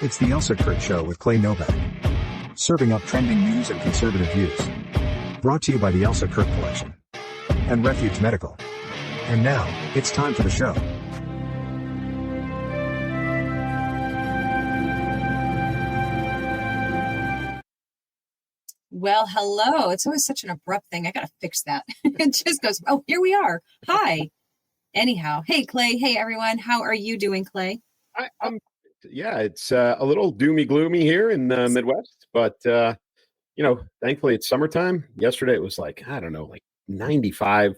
It's the Elsa Show with Clay Novak. Serving up trending news and conservative views. Brought to you by the Elsa Collection and Refuge Medical. And now, it's time for the show. Well, hello. It's always such an abrupt thing. I got to fix that. It just goes, oh, here we are. Hi. Anyhow. Hey, Clay. Hey, everyone. How are you doing, Clay? It's a little doomy gloomy here in the Midwest, but thankfully it's summertime. Yesterday it was like 95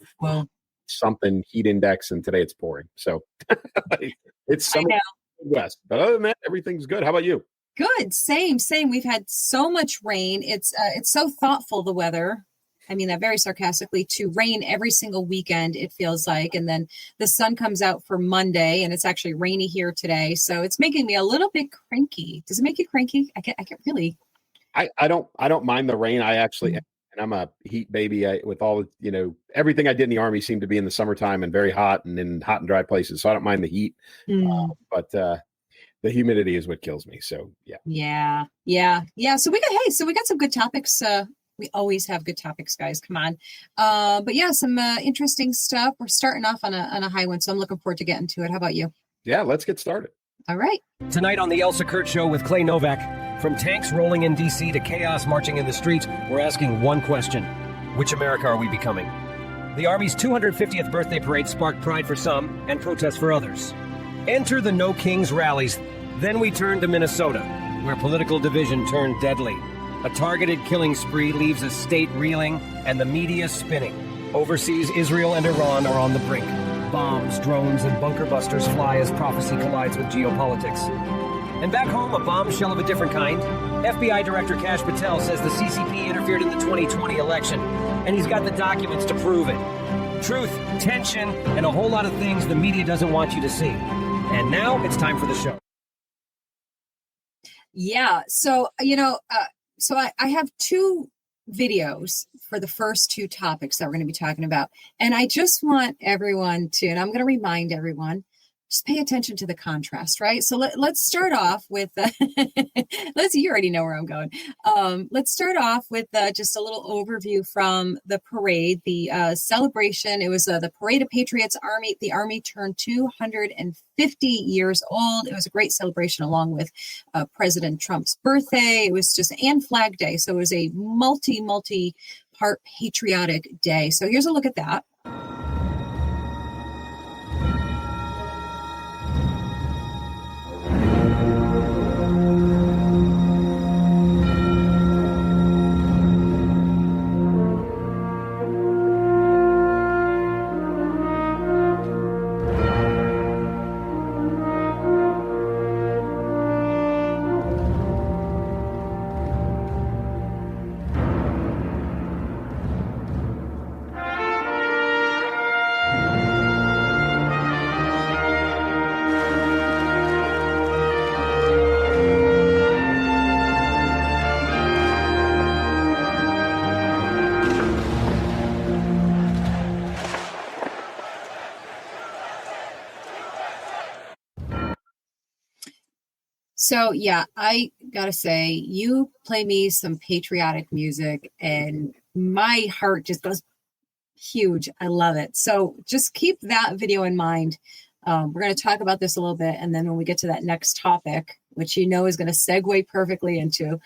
something heat index, and today it's pouring. So it's summer in the Midwest. But other than that, everything's good. How about you? Good. Same. We've had so much rain. It's so thoughtful, the weather. I mean that very sarcastically, to rain every single weekend, it feels like. And then the sun comes out for Monday, and it's actually rainy here today. So it's making me a little bit cranky. Does it make you cranky? I get really. I don't mind the rain. I actually, and I'm a heat baby. With all everything I did in the Army seemed to be in the summertime and very hot and in hot and dry places. So I don't mind the heat. But the humidity is what kills me. So yeah. So we got some good topics. We always have good topics, guys. Come on. But yeah, some interesting stuff. We're starting off on a high one, so I'm looking forward to getting to it. How about you? Yeah, let's get started. All right. Tonight on the Elsa Show with Clay Novak, from tanks rolling in D.C. to chaos marching in the streets, we're asking one question: which America are we becoming? The Army's 250th birthday parade sparked pride for some and protest for others. Enter the No Kings rallies. Then we turn to Minnesota, where political division turned deadly. A targeted killing spree leaves a state reeling and the media spinning. Overseas, Israel and Iran are on the brink. Bombs, drones, and bunker busters fly as prophecy collides with geopolitics. And back home, a bombshell of a different kind. FBI Director Kash Patel says the CCP interfered in the 2020 election, and he's got the documents to prove it. Truth, tension, and a whole lot of things the media doesn't want you to see. And now it's time for the show. Yeah. So, I have two videos for the first two topics that we're going to be talking about. And I just want everyone to, and I'm going to remind everyone, just pay attention to the contrast, right? So let's start off with, you already know where I'm going. Let's start off with just a little overview from the parade, the celebration. It was the Parade of Patriots Army. The Army turned 250 years old. It was a great celebration along with President Trump's birthday. It was and Flag Day. So it was a multi-part patriotic day. So here's a look at that. So, yeah, I got to say, you play me some patriotic music and my heart just goes huge. I love it. So just keep that video in mind. We're going to talk about this a little bit. And then when we get to that next topic, which is going to segue perfectly into,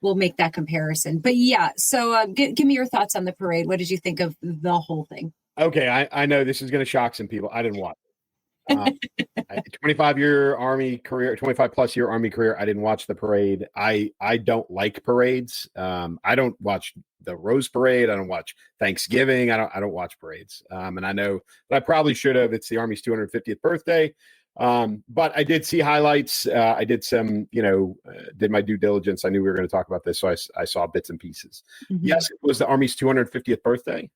we'll make that comparison. But yeah, so give me your thoughts on the parade. What did you think of the whole thing? Okay, I know this is going to shock some people. I didn't watch it. 25-year Army career, 25 plus year Army career. I didn't watch the parade. I don't like parades. I don't watch the Rose Parade. I don't watch Thanksgiving. I don't watch parades. And I know that I probably should have. It's the Army's 250th birthday. But I did see highlights. I did some, did my due diligence. I knew we were going to talk about this, so I saw bits and pieces. Mm-hmm. Yes, it was the Army's 250th birthday.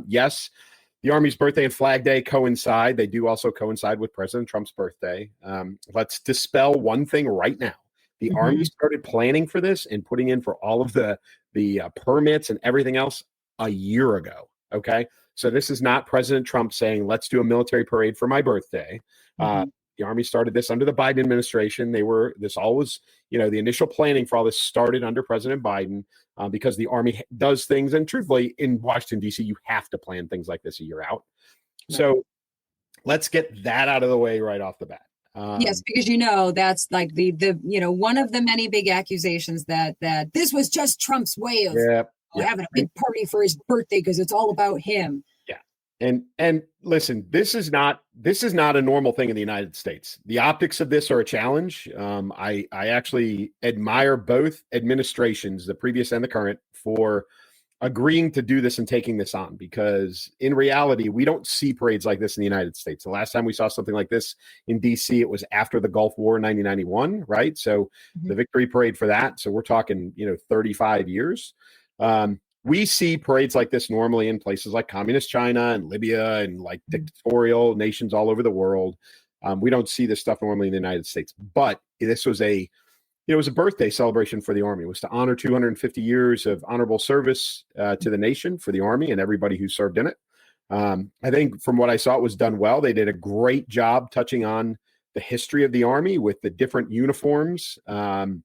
Yes. The Army's birthday and Flag Day coincide. They do also coincide with President Trump's birthday. Let's dispel one thing right now. The Army started planning for this and putting in for all of the permits and everything else a year ago. Okay. So this is not President Trump saying, let's do a military parade for my birthday. The Army started this under the Biden administration. This all was, the initial planning for all this started under President Biden, because the Army does things. And truthfully, in Washington, D.C., you have to plan things like this a year out. Right. So let's get that out of the way right off the bat. Yes, because that's like the one of the many big accusations that this was just Trump's way of having a big party for his birthday because it's all about him. Yeah, and listen, this is not a normal thing in the United States. The optics of this are a challenge. I actually admire both administrations, the previous and the current, for agreeing to do this and taking this on, because in reality, we don't see parades like this in the United States. The last time we saw something like this in DC, it was after the Gulf War in 1991, right? So the victory parade for that. So we're talking, 35 years. We see parades like this normally in places like communist China and Libya and like dictatorial nations all over the world. We don't see this stuff normally in the United States, but this was it was a birthday celebration for the Army. It was to honor 250 years of honorable service to the nation for the Army and everybody who served in it. I think from what I saw, it was done well. They did a great job touching on the history of the Army with the different uniforms, the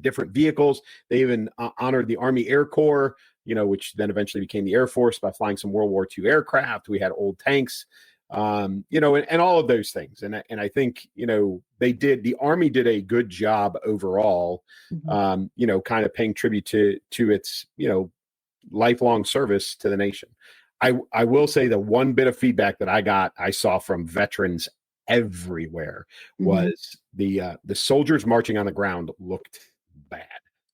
different vehicles. They even honored the Army Air Corps, which then eventually became the Air Force, by flying some World War II aircraft. We had old tanks. And all of those things. And I think, the Army did a good job overall, kind of paying tribute to its, lifelong service to the nation. I will say the one bit of feedback that I saw from veterans everywhere was the soldiers marching on the ground looked bad.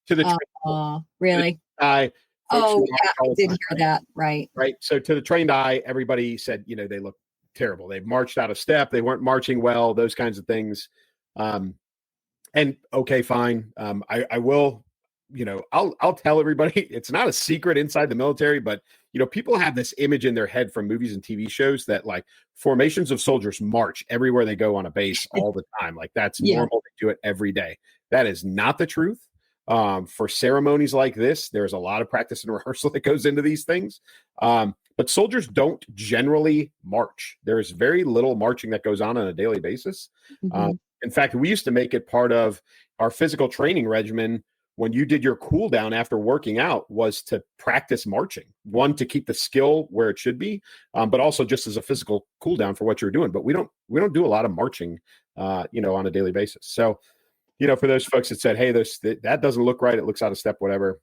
To the really? I did hear that. Right. So to the trained eye, everybody said, they look terrible. They marched out of step. They weren't marching well, those kinds of things. And okay, fine. I will, I'll tell everybody, it's not a secret inside the military, but people have this image in their head from movies and TV shows that like formations of soldiers march everywhere they go on a base all the time. Like that's normal. They do it every day. That is not the truth. For ceremonies like this, there's a lot of practice and rehearsal that goes into these things. But soldiers don't generally march. There's very little marching that goes on a daily basis. In fact, we used to make it part of our physical training regimen when you did your cool down after working out, was to practice marching. One, to keep the skill where it should be, but also just as a physical cool down for what you're doing. But we don't do a lot of marching, on a daily basis. So, for those folks that said, hey, that doesn't look right, it looks out of step, whatever,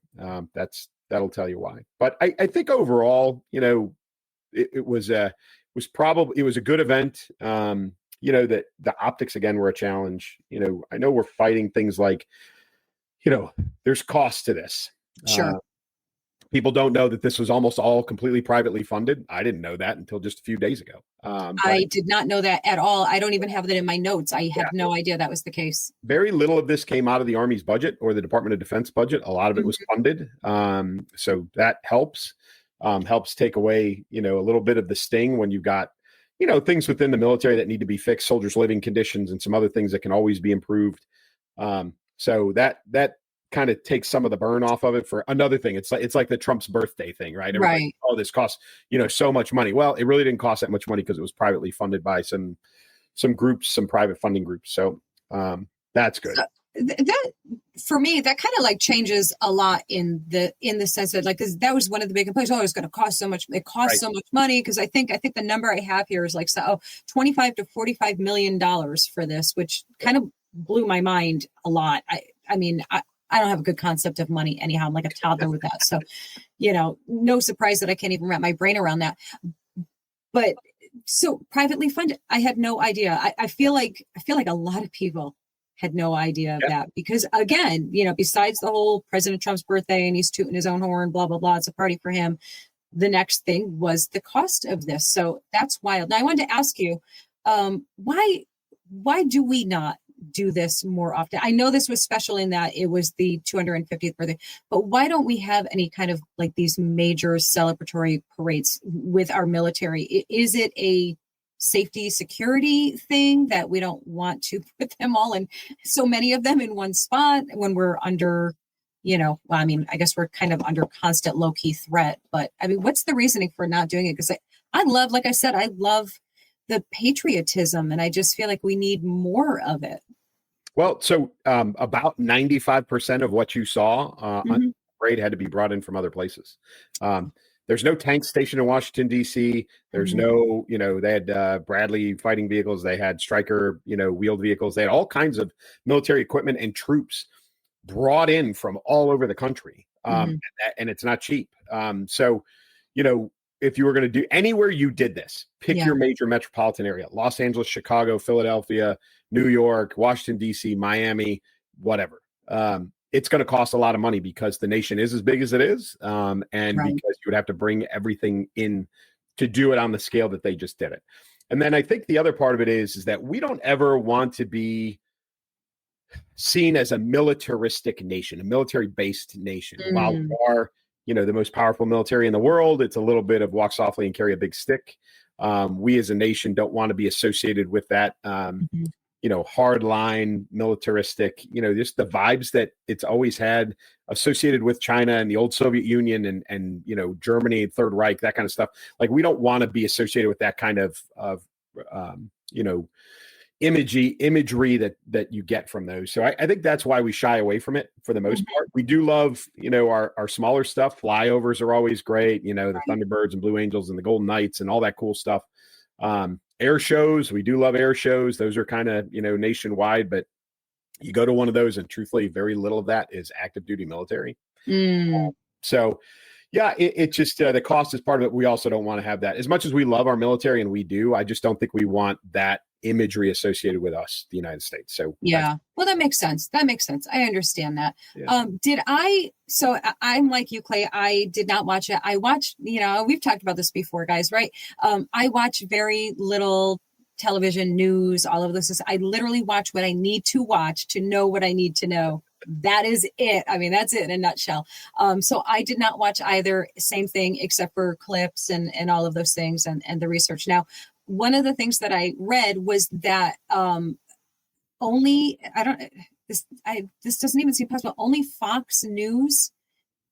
that'll tell you why. But I think overall, it was a good event. That the optics again were a challenge. I know we're fighting things like, there's cost to this. Sure. People don't know that this was almost all completely privately funded. I didn't know that until just a few days ago. I did not know that at all. I don't even have that in my notes. I had no idea that was the case. Very little of this came out of the Army's budget or the Department of Defense budget. A lot of it was funded. So that helps take away, a little bit of the sting when you've got, things within the military that need to be fixed, soldiers' living conditions and some other things that can always be improved. So that kind of takes some of the burn off of it. For another thing, it's like the Trump's birthday thing, right? Everybody, oh, this costs so much money. Well, it really didn't cost that much money because it was privately funded by some groups, some private funding groups. So that's good. So that for me, that kind of like changes a lot in the sense that like, because that was one of the big complaints. Oh, it's going to cost so much. It costs so much money. Because I think the number I have here is like $25 to $45 million for this, which kind of blew my mind a lot. I mean, I don't have a good concept of money anyhow. I'm like a toddler with that. So, no surprise that I can't even wrap my brain around that. But so privately funded, I had no idea. I feel like a lot of people had no idea of that because again, besides the whole President Trump's birthday and he's tooting his own horn, blah, blah, blah. It's a party for him. The next thing was the cost of this. So that's wild. Now I wanted to ask you, why do we not do this more often? I know this was special in that it was the 250th birthday, but why don't we have any kind of like these major celebratory parades with our military? Is it a safety security thing that we don't want to put them all in, so many of them in one spot when we're under, I guess we're kind of under constant low-key threat, but I mean, what's the reasoning for not doing it? Because I love, like I said, I love the patriotism, and I just feel like we need more of it. Well, so about 95% of what you saw on Mhm. the parade had to be brought in from other places. There's no tank station in Washington, D.C. There's Mhm. no, they had Bradley fighting vehicles. They had Stryker, wheeled vehicles. They had all kinds of military equipment and troops brought in from all over the country. Mhm. And it's not cheap. So, if you were going to do anywhere you did this, pick Yeah. your major metropolitan area: Los Angeles, Chicago, Philadelphia, New York, Washington, D.C., Miami, whatever. It's going to cost a lot of money because the nation is as big as it is, and Right. because you would have to bring everything in to do it on the scale that they just did it. And then I think the other part of it is that we don't ever want to be seen as a militaristic nation, a military-based nation. While Mm. we are, the most powerful military in the world, it's a little bit of walk softly and carry a big stick. We as a nation don't want to be associated with that, Mhm. hard line, militaristic, just the vibes that it's always had associated with China and the old Soviet Union and Germany, Third Reich, that kind of stuff. Like, we don't want to be associated with that kind of imagery that you get from those. So I think that's why we shy away from it for the most Mhm. part. We do love, our smaller stuff. Flyovers are always great, the Right. Thunderbirds and Blue Angels and the Golden Knights and all that cool stuff. Air shows, we do love air shows. Those are kind of, nationwide, but you go to one of those and truthfully, very little of that is active duty military. Mm. So yeah, it just, the cost is part of it. We also don't want to have that. As much as we love our military, and we do, I just don't think we want that imagery associated with us, the United States. So Yeah. Well, that makes sense. That makes sense. I understand that. Yeah. I'm like you, Clay. I did not watch it. I watched, we've talked about this before, guys, right? I watch very little television news, all of this. I literally watch what I need to watch to know what I need to know. That is it. I mean, that's it in a nutshell. So I did not watch either, same thing, except for clips and all of those things and the research. Now, one of the things that I read was that only this doesn't even seem possible. Only Fox News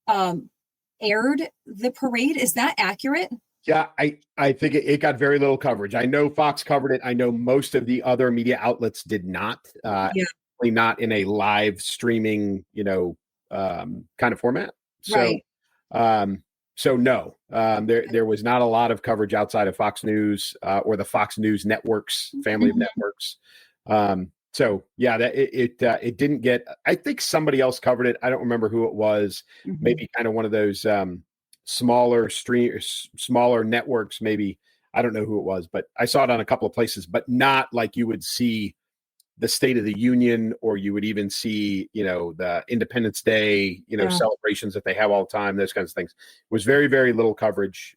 aired the parade. Is that accurate? Yeah, I think it got very little coverage. I know Fox covered it. I know most of the other media outlets did not. Yeah. Not in a live streaming, kind of format. So, Right. So no, there was not a lot of coverage outside of Fox News or the Fox News networks, family of Mhm. networks. So yeah, that it didn't get. I think somebody else covered it. I don't remember who it was. Mhm. Maybe kind of one of those smaller networks. Maybe, I don't know who it was, but I saw it on a couple of places, but not like you would see the State of the Union, or you would even see, the Independence Day, Yeah. celebrations that they have all the time, those kinds of things. It was very, very little coverage,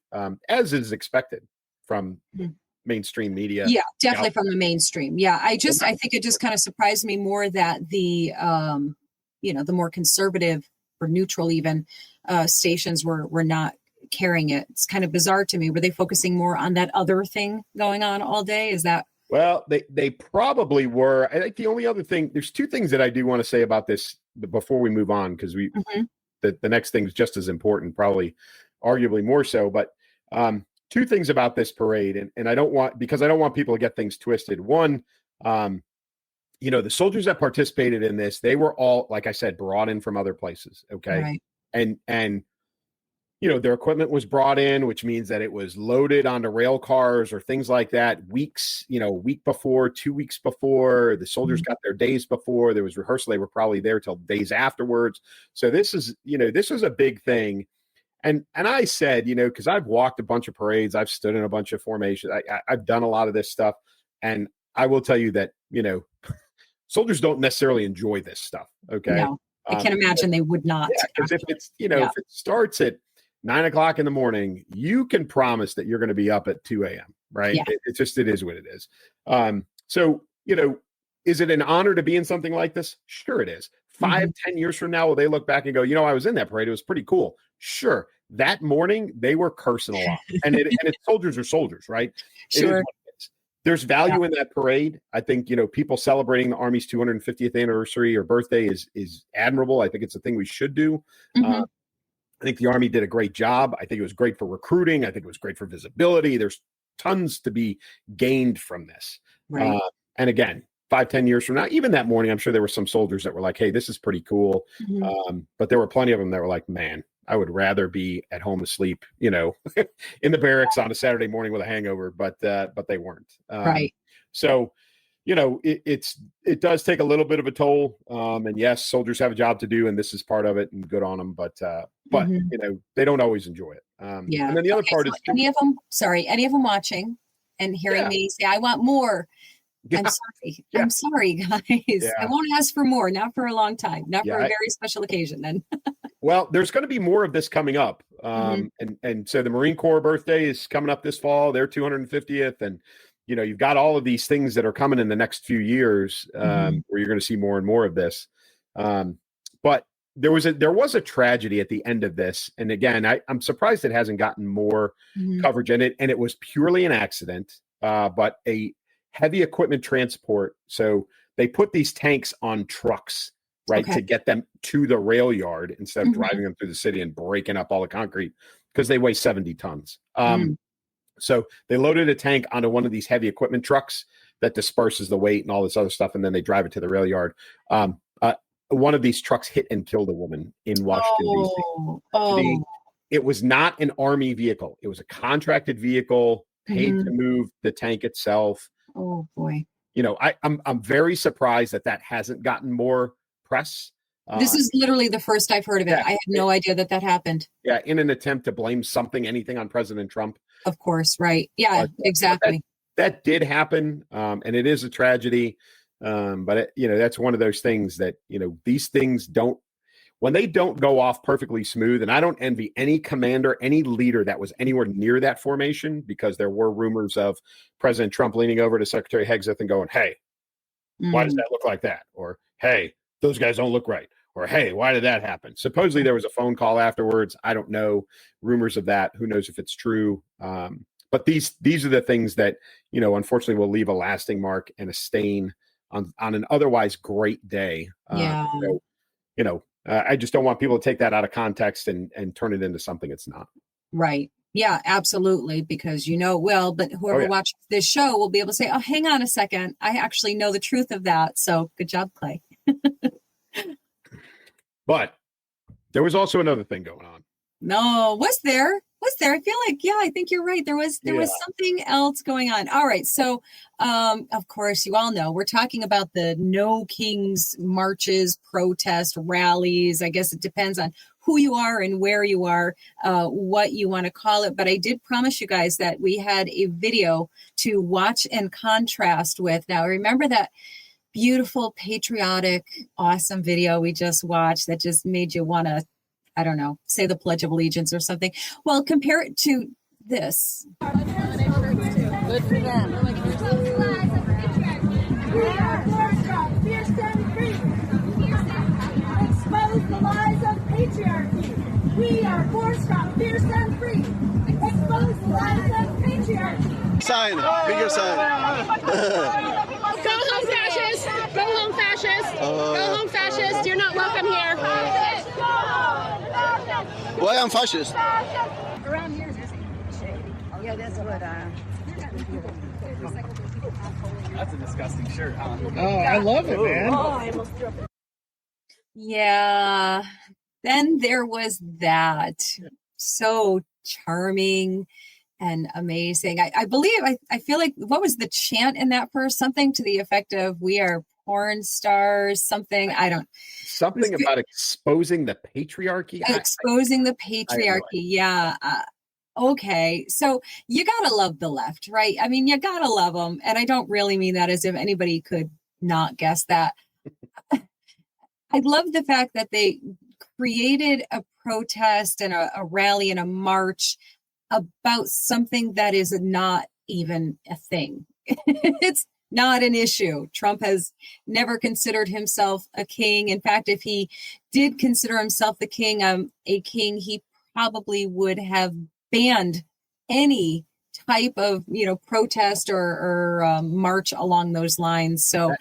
as is expected from Mhm. mainstream media. Yeah, definitely from the mainstream. Yeah, I think it just kind of surprised me more that the the more conservative or neutral even stations were not carrying it. It's kind of bizarre to me. Were they focusing more on that other thing going on all day? Is that Well, they probably were. I think the only other thing, there's two things that I do want to say about this before we move on, because Mhm. the next thing is just as important, probably arguably more so. But two things about this parade, and I don't want people to get things twisted. One, the soldiers that participated in this, they were all, like I said, brought in from other places. Okay. right? And their equipment was brought in, which means that it was loaded onto rail cars or things like that weeks, week before, 2 weeks before. The soldiers Mhm. got there days before. There was rehearsal. They were probably there till days afterwards. So this is, this was a big thing. And I said, because I've walked a bunch of parades, I've stood in a bunch of formations, I've done a lot of this stuff. And I will tell you that, soldiers don't necessarily enjoy this stuff. Okay. No, I can't imagine they would not. Yeah, because if it's, Yeah. if it starts at 9 o'clock in the morning, you can promise that you're going to be up at 2 a.m. Right? Yeah. It is what it is. So, is it an honor to be in something like this? Sure, it is. 5, 10 years from now, will they look back and go, I was in that parade. It was pretty cool. Sure. That morning, they were cursing a lot. And it's soldiers are soldiers, right? It is Sure. what it is. There's value in that parade. I think, people celebrating the Army's 250th anniversary or birthday is admirable. I think it's a thing we should do. Mhm. I think the Army did a great job. I think it was great for recruiting. I think it was great for visibility. There's tons to be gained from this. Right. And again, 5-10 years from now, even that morning, I'm sure there were some soldiers that were like, hey, this is pretty cool. But there were plenty of them that were like, man, I would rather be at home asleep, in the barracks on a Saturday morning with a hangover, but they weren't. Right. So, it does take a little bit of a toll. And yes, soldiers have a job to do, and this is part of it, and good on them. But they don't always enjoy it. Yeah. And then the other part is any of them watching and hearing me say, I want more. I'm sorry. Yeah. I'm sorry, guys. Yeah. I won't ask for more, not for a long time, not for a very special occasion then. Well, there's going to be more of this coming up. And so the Marine Corps birthday is coming up this fall, their 250th. And, you've got all of these things that are coming in the next few years where you're going to see more and more of this. But there was a tragedy at the end of this. And again, I'm surprised it hasn't gotten more coverage in it. And it was purely an accident, but a heavy equipment transport. So they put these tanks on trucks, right, to get them to the rail yard instead of driving them through the city and breaking up all the concrete because they weigh 70 tons. So they loaded a tank onto one of these heavy equipment trucks that disperses the weight and all this other stuff, and then they drive it to the rail yard. One of these trucks hit and killed a woman in Washington, D.C. It was not an Army vehicle. It was a contracted vehicle paid to move the tank itself. Oh boy! I'm very surprised that hasn't gotten more press. This is literally the first I've heard of it. I had no idea that happened. Yeah, in an attempt to blame anything on President Trump. Of course, right? Yeah, exactly. That did happen, and it is a tragedy. But that's one of those things that these things when they don't go off perfectly smooth. And I don't envy any commander, any leader that was anywhere near that formation, because there were rumors of President Trump leaning over to Secretary Hegseth and going, "Hey, why does that look like that?" Or, "Hey, those guys don't look right." Or, "Hey, why did that happen?" Supposedly there was a phone call afterwards. I don't know, rumors of that. Who knows if it's true? But these are the things that, unfortunately will leave a lasting mark and a stain on an otherwise great day. I just don't want people to take that out of context and turn it into something it's not. Right. Yeah, absolutely. Because but whoever watches this show will be able to say, "Oh, hang on a second. I actually know the truth of that." So good job, Clay. But there was also another thing going on. No, was there? I feel like, I think you're right. There was something else going on. All right. So, of course, you all know we're talking about the No Kings marches, protest, rallies. I guess it depends on who you are and where you are, what you want to call it. But I did promise you guys that we had a video to watch and contrast with. Now, remember that beautiful, patriotic, awesome video we just watched that just made you want to, I don't know, say the Pledge of Allegiance or something. Well, compare it to this. Good for them. We are force-struck, fierce and free. Expose the lies of patriarchy. We are force-struck, fierce and free. Expose the lies of patriarchy. Sign, bigger sign. Go home, fascists! Go home, fascists! Go home, fascists! You're not welcome here. Why I'm fascist? Around here is shady. Yeah, that's what. That's a disgusting shirt, huh? Oh, I love it, man. Oh, I almost threw up. Yeah. Then there was that. So charming and amazing. I believe, I feel like, what was the chant in that first? Something to the effect of, "We are porn stars," something. Something about exposing the patriarchy. Exposing the patriarchy. Yeah. Okay. So you got to love the left, right? I mean, you got to love them. And I don't really mean that as if anybody could not guess that. I love the fact that they created a protest and a rally and a march about something that is not even a thing. It's not an issue. Trump has never considered himself a king. In fact, if he did consider himself a king, he probably would have banned any type of, protest or march along those lines. So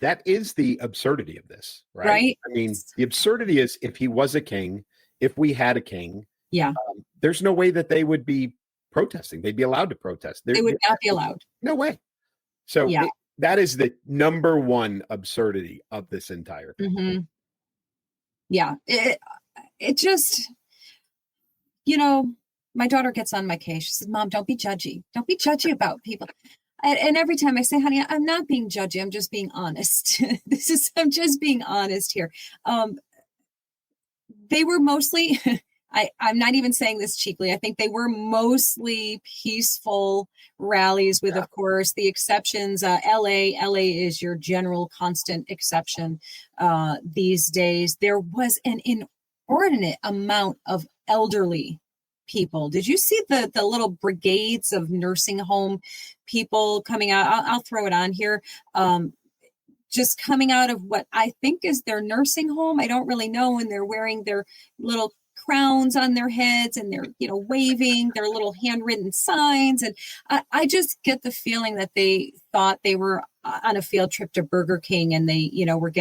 that is the absurdity of this, right? Right? I mean, the absurdity is, if he was a king, if we had a king, yeah, there's no way that they would be protesting. They'd be allowed to protest. They would not be allowed. No way. So Yeah. that is the number one absurdity of this entire thing. Mm-hmm. Yeah. It just, my daughter gets on my case. She says, Mom, don't be judgy. Don't be judgy about people. And every time I say, honey, I'm not being judgy. I'm just being honest. I'm just being honest here. They were mostly, I'm not even saying this cheekily. I think they were mostly peaceful rallies with, of course, the exceptions. LA is your general constant exception these days. There was an inordinate amount of elderly people. Did you see the little brigades of nursing home people coming out? I'll throw it on here. Just coming out of what I think is their nursing home. I don't really know. And they're wearing their little crowns on their heads and they're, waving their little handwritten signs. And I just get the feeling that they thought they were on a field trip to Burger King and they, were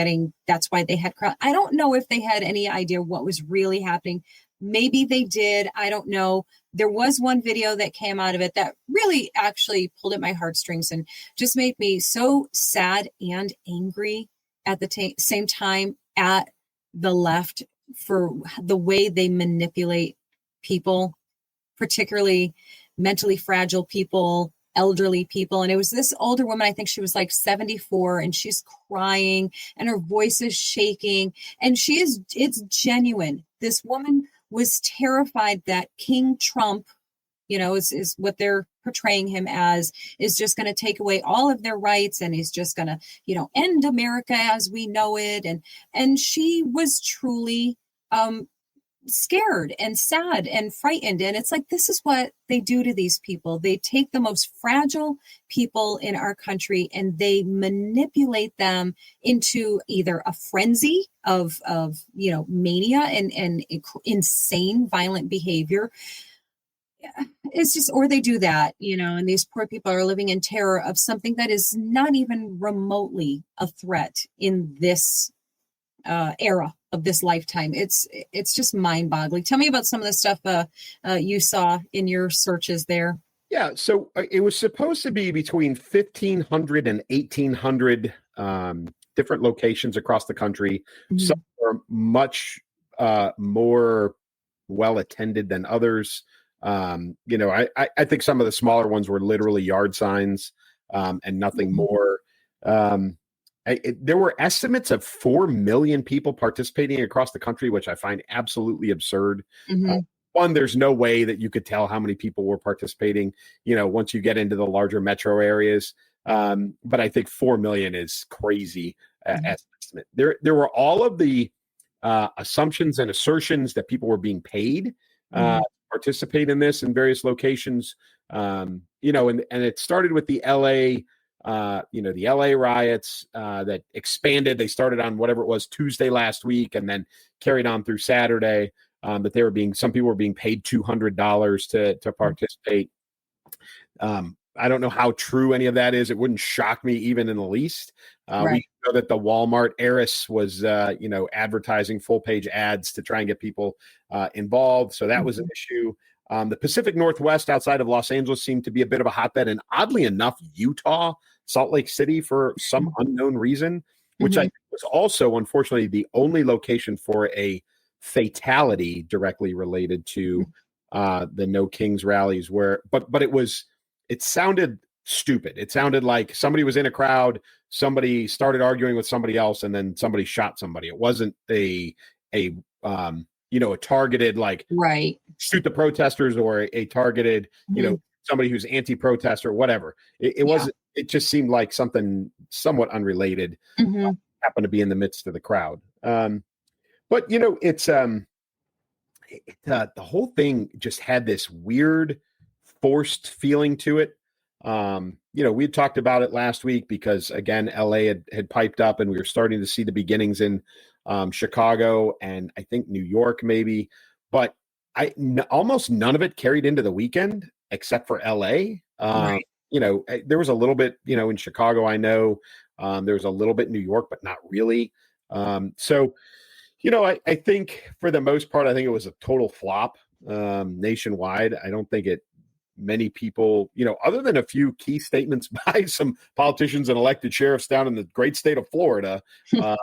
that's why they had crowd. I don't know if they had any idea what was really happening. Maybe they did. I don't know. There was one video that came out of it that really actually pulled at my heartstrings and just made me so sad and angry at the same time at the left for the way they manipulate people, particularly mentally fragile people, elderly people. And it was this older woman, I think she was like 74, and she's crying and her voice is shaking. And it's genuine. This woman was terrified that King Trump, is what they're portraying him as, is just going to take away all of their rights and he's just going to, end America as we know it. And she was truly scared and sad and frightened. And it's like, this is what they do to these people. They take the most fragile people in our country and they manipulate them into either a frenzy of mania and insane violent behavior. It's just, or they do that, and these poor people are living in terror of something that is not even remotely a threat in this era of this lifetime. It's just mind-boggling. Tell me about some of the stuff you saw in your searches there. Yeah, so it was supposed to be between 1,500 and 1,800 different locations across the country. Mm-hmm. Some are much more well-attended than others. I think some of the smaller ones were literally yard signs and nothing more. There were estimates of 4 million people participating across the country, which I find absolutely absurd. Mm-hmm. One, there's no way that you could tell how many people were participating, once you get into the larger metro areas. But I think 4 million is crazy as an estimate. There were all of the assumptions and assertions that people were being paid participate in this in various locations. And it started with the LA. The LA riots that expanded. They started on whatever it was Tuesday last week, and then carried on through Saturday. That some people were being paid $200 to participate. I don't know how true any of that is. It wouldn't shock me even in the least. Right. We know that the Walmart heiress was, advertising full page ads to try and get people involved. So that was an issue. The Pacific Northwest outside of Los Angeles seemed to be a bit of a hotbed. And oddly enough, Utah, Salt Lake City, for some unknown reason, which I think was also, unfortunately, the only location for a fatality directly related to the No Kings rallies but it sounded stupid. It sounded like somebody was in a crowd, somebody started arguing with somebody else, and then somebody shot somebody. It wasn't a targeted, like, right, shoot the protesters, or a targeted, somebody who's anti-protest or whatever. It wasn't, it just seemed like something somewhat unrelated happened to be in the midst of the crowd. But it's the whole thing just had this weird forced feeling to it. We had talked about it last week because, again, LA had piped up and we were starting to see the beginnings in Chicago and I think New York maybe, but almost none of it carried into the weekend except for LA. Right. There was a little bit, in Chicago, I know there was a little bit in New York, but not really. So I think for the most part, I think it was a total flop nationwide. I don't think it many people, other than a few key statements by some politicians and elected sheriffs down in the great state of Florida, I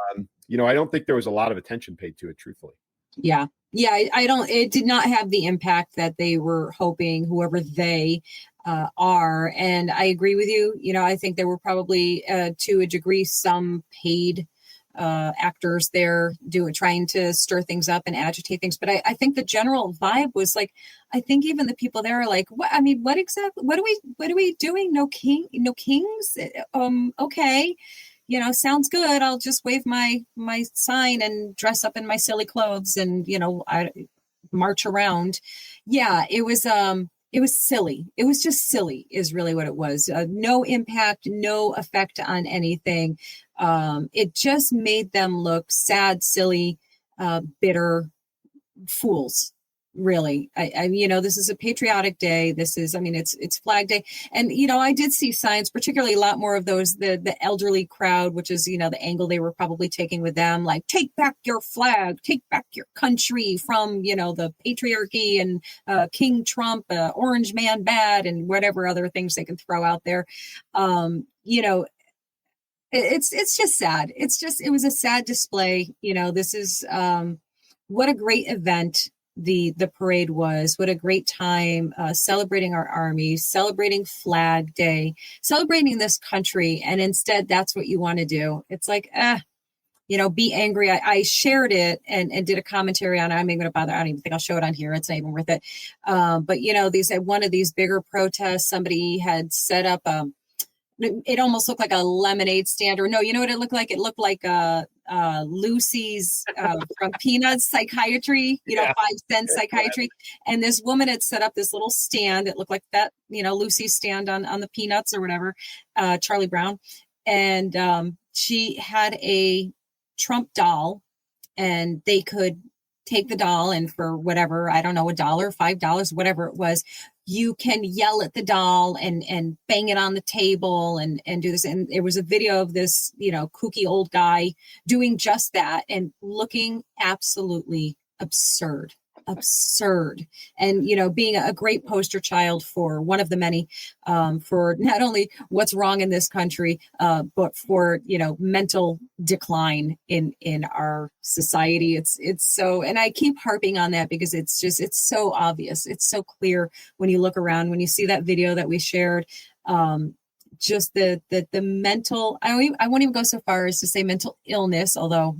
don't think there was a lot of attention paid to it, truthfully. Yeah. Yeah. It did not have the impact that they were hoping, whoever they are. And I agree with you. I think there were probably, to a degree, some paid actors there trying to stir things up and agitate things. But I think the general vibe was like, I think even the people there are like, what exactly, what are we doing? No kings. Okay. Sounds good. I'll just wave my sign and dress up in my silly clothes and, I march around. Yeah, it was silly. It was just silly is really what it was. No impact, no effect on anything. It just made them look sad, silly, bitter fools. Really, this is a patriotic day. This is, it's Flag Day. And, I did see signs, particularly a lot more of those, the elderly crowd, which is, the angle they were probably taking with them, like, take back your flag, take back your country from, the patriarchy and King Trump, orange man bad, and whatever other things they can throw out there. It's just sad. It was a sad display. This is what a great event the parade was. What a great time celebrating our army, celebrating Flag Day, celebrating this country. And instead, that's what you want to do. It's like, be angry. I shared it and did a commentary on it. I'm not even going to bother. I don't even think I'll show it on here. It's not even worth it. But, one of these bigger protests, somebody had set up it almost looked like a lemonade stand, or no, you know what it looked like? It looked like Lucy's from Peanuts psychiatry, 5-cent psychiatry. And this woman had set up this little stand. It looked like that, Lucy's stand on the Peanuts or whatever, Charlie Brown. And she had a Trump doll, and they could take the doll, and for whatever, I don't know, $1, $5, whatever it was, you can yell at the doll and bang it on the table and do this. And there was a video of this, kooky old guy doing just that and looking absolutely absurd. And, being a great poster child for one of the many, for not only what's wrong in this country, but for, mental decline in our society. It's so, and I keep harping on that because it's so obvious. It's so clear when you look around, when you see that video that we shared, just the mental, I won't even go so far as to say mental illness, although,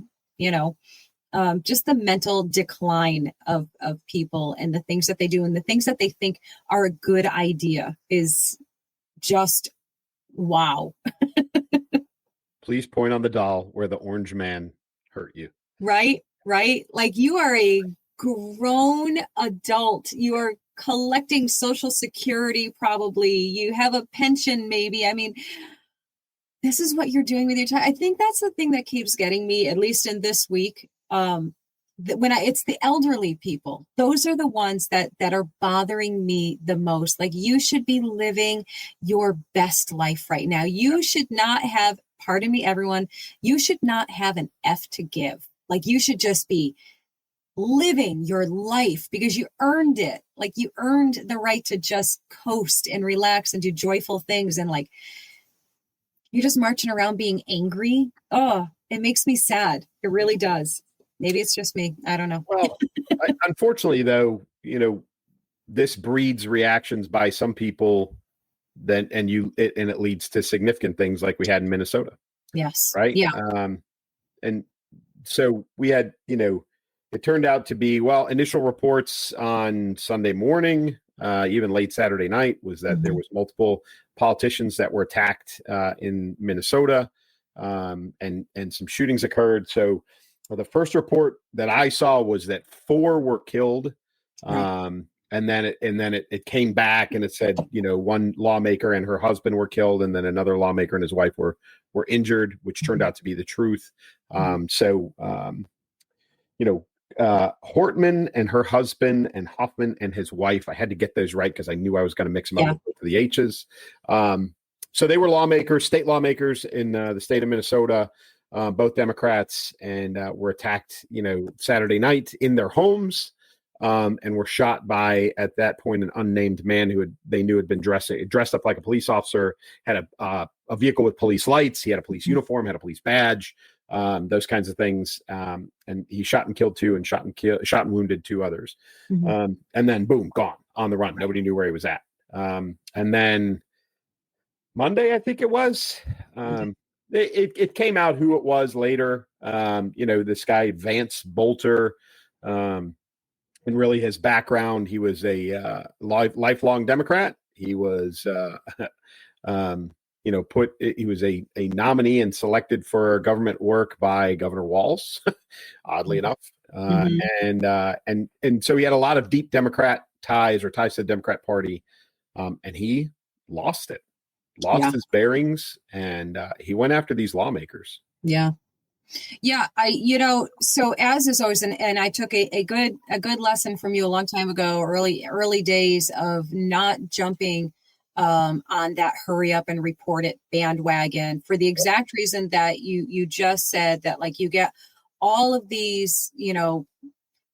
just the mental decline of people and the things that they do and the things that they think are a good idea is just wow. Please point on the doll where the orange man hurt you. Right. Like, you are a grown adult. You are collecting Social Security, probably. You have a pension, maybe. This is what you're doing with your time. I think that's the thing that keeps getting me, at least in this week. It's the elderly people, those are the ones that are bothering me the most. Like, you should be living your best life right now. You should not have, pardon me, everyone, you should not have an F to give. Like, you should just be living your life because you earned it. Like, you earned the right to just coast and relax and do joyful things. And like, you're just marching around being angry. Oh, it makes me sad. It really does. Maybe it's just me. I don't know. Well, unfortunately, though, this breeds reactions by some people. And it leads to significant things like we had in Minnesota. Yes. Right. Yeah. And so we had, it turned out to be, initial reports on Sunday morning, even late Saturday night, was that there was multiple politicians that were attacked in Minnesota, and some shootings occurred. So the first report that I saw was that 4 were killed. And then it came back and it said, one lawmaker and her husband were killed, and then another lawmaker and his wife were injured, which turned out to be the truth. Hortman and her husband, and Hoffman and his wife, I had to get those right because I knew I was going to mix them up with the H's. So they were lawmakers, state lawmakers in the state of Minnesota, both Democrats, and were attacked, Saturday night in their homes. and were shot by, at that point, an unnamed man who they knew had been dressed up like a police officer, had a vehicle with police lights. He had a police uniform, had a police badge, those kinds of things. And he shot and killed 2 and shot and wounded 2 others. And then boom, gone, on the run. Nobody knew where he was at. And then Monday, I think it was, it came out who it was later. This guy, Vance Bolter, and really his background, he was a lifelong Democrat. He was, he was a nominee and selected for government work by Governor Walz, oddly enough. And so he had a lot of deep Democrat ties, or ties to the Democrat Party. And he lost his bearings, and he went after these lawmakers. Yeah. So as is always, and I took a good lesson from you a long time ago, early days, of not jumping on that hurry up and report it bandwagon, for the exact reason that you just said, that like you get all of these,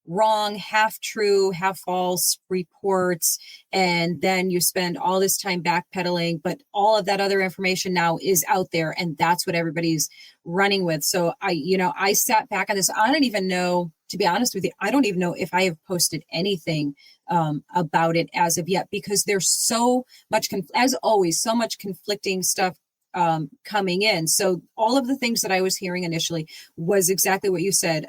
wrong, half true, half false reports, and then you spend all this time backpedaling, but all of that other information now is out there, and that's what everybody's running with. So I sat back on this. I don't even know, to be honest with you, I don't even know if I have posted anything about it as of yet, because there's so much, as always, so much conflicting stuff coming in. So all of the things that I was hearing initially was exactly what you said.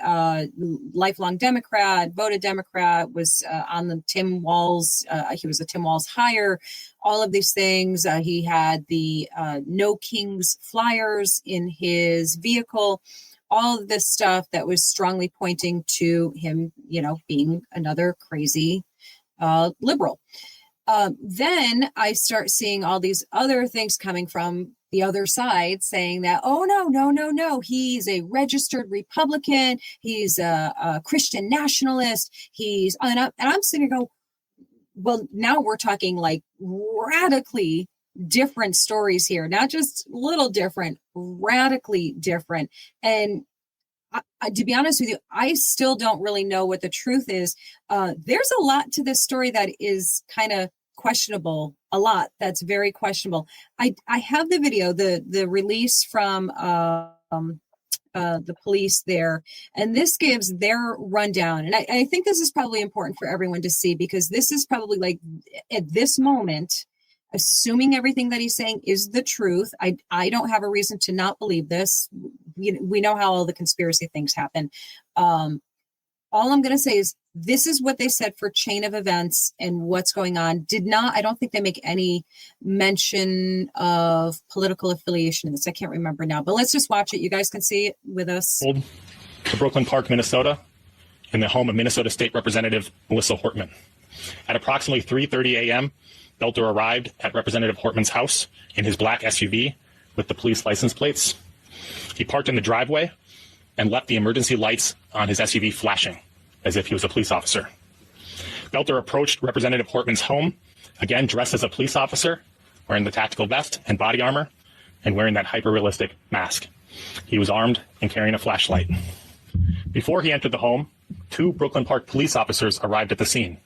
Lifelong Democrat, voted Democrat, was on the Tim Walz. He was a Tim Walz hire. All of these things. He had the No Kings flyers in his vehicle. All of this stuff that was strongly pointing to him, being another crazy liberal. Then I start seeing all these other things coming from the other side, saying that, oh, no, he's a registered Republican. He's a Christian nationalist. And I'm sitting there going, well, now we're talking like radically different stories here, not just little different, radically different. And to be honest with you, I still don't really know what the truth is. There's a lot to this story that is kind of questionable, a lot that's very questionable. I have the video, the release from the police there, and this gives their rundown. And I think this is probably important for everyone to see, because this is probably, like, at this moment, assuming everything that he's saying is the truth. I don't have a reason to not believe this. We know how all the conspiracy things happen. All I'm going to say is this is what they said for chain of events and what's going on. I don't think they make any mention of political affiliations. I can't remember now, but let's just watch it. You guys can see it with us. To Brooklyn Park, Minnesota, in the home of Minnesota State Representative Melissa Hortman. At approximately 3:30 a.m., Belter arrived at Representative Hortman's house in his black SUV with the police license plates. He parked in the driveway and left the emergency lights on his SUV flashing, as if he was a police officer. Belter approached Representative Hortman's home, again dressed as a police officer, wearing the tactical vest and body armor, and wearing that hyper-realistic mask. He was armed and carrying a flashlight. Before he entered the home, 2 Brooklyn Park police officers arrived at the scene.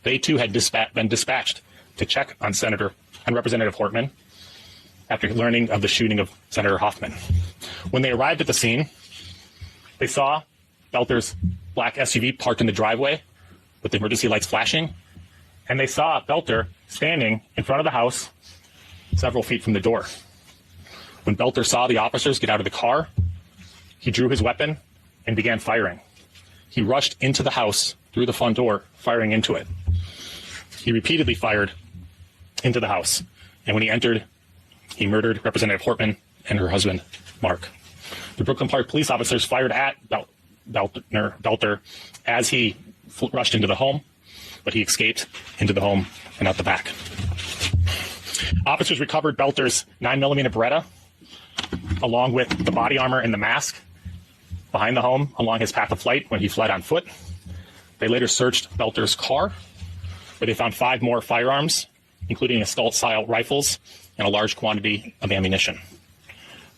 They too had been dispatched to check on Representative Hortman after learning of the shooting of Senator Hoffman. When they arrived at the scene, they saw Belter's black SUV parked in the driveway with the emergency lights flashing, and they saw Belter standing in front of the house several feet from the door. When Belter saw the officers get out of the car, he drew his weapon and began firing. He rushed into the house through the front door, firing into it. He repeatedly fired into the house, and when he entered, he murdered Representative Hortman and her husband, Mark. The Brooklyn Park police officers fired at Belter as he rushed into the home, but he escaped into the home and out the back. Officers recovered Belter's 9mm Beretta, along with the body armor and the mask, behind the home along his path of flight when he fled on foot. They later searched Belter's car, where they found 5 more firearms, including assault-style rifles and a large quantity of ammunition.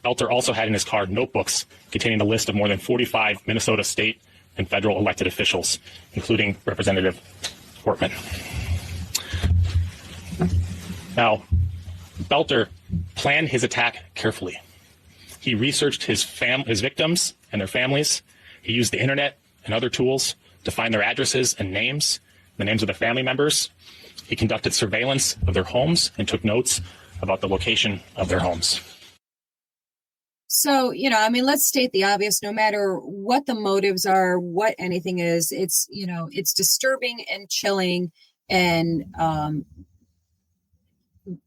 Belter also had in his car notebooks containing a list of more than 45 Minnesota state and federal elected officials, including Representative Portman. Now, Belter planned his attack carefully. He researched his victims and their families. He used the internet and other tools to find their addresses and names, the names of their family members. He conducted surveillance of their homes and took notes about the location of their homes. So, let's state the obvious. No matter what the motives are, what anything is, it's disturbing and chilling and